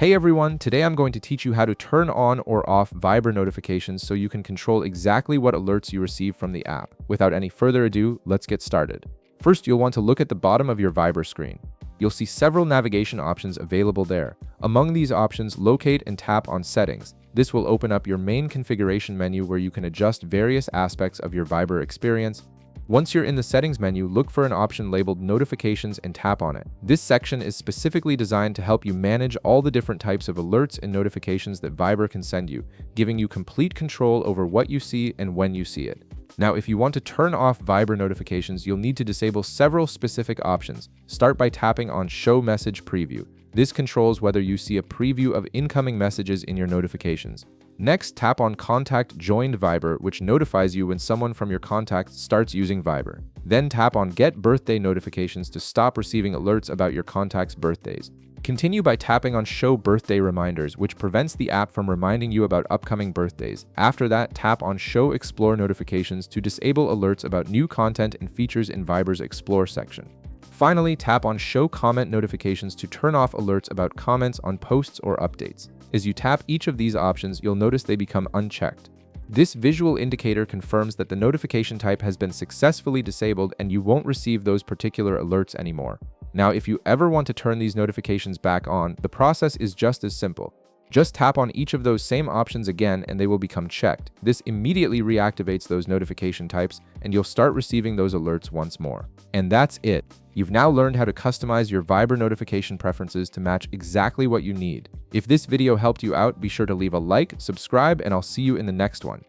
Hey everyone, today I'm going to teach you how to turn on or off Viber notifications so you can control exactly what alerts you receive from the app. Without any further ado, let's get started. First, you'll want to look at the bottom of your Viber screen. You'll see several navigation options available there. Among these options, locate and tap on Settings. This will open up your main configuration menu where you can adjust various aspects of your Viber experience. Once you're in the Settings menu, look for an option labeled Notifications and tap on it. This section is specifically designed to help you manage all the different types of alerts and notifications that Viber can send you, giving you complete control over what you see and when you see it. Now, if you want to turn off Viber notifications, you'll need to disable several specific options. Start by tapping on Show Message Preview. This controls whether you see a preview of incoming messages in your notifications. Next, tap on Contact Joined Viber, which notifies you when someone from your contacts starts using Viber. Then tap on Get Birthday Notifications to stop receiving alerts about your contacts' birthdays. Continue by tapping on Show Birthday Reminders, which prevents the app from reminding you about upcoming birthdays. After that, tap on Show Explore Notifications to disable alerts about new content and features in Viber's Explore section. Finally, tap on Show Comment Notifications to turn off alerts about comments on posts or updates. As you tap each of these options, you'll notice they become unchecked. This visual indicator confirms that the notification type has been successfully disabled and you won't receive those particular alerts anymore. Now, if you ever want to turn these notifications back on, the process is just as simple. Just tap on each of those same options again and they will become checked. This immediately reactivates those notification types and you'll start receiving those alerts once more. And that's it. You've now learned how to customize your Viber notification preferences to match exactly what you need. If this video helped you out, be sure to leave a like, subscribe, and I'll see you in the next one.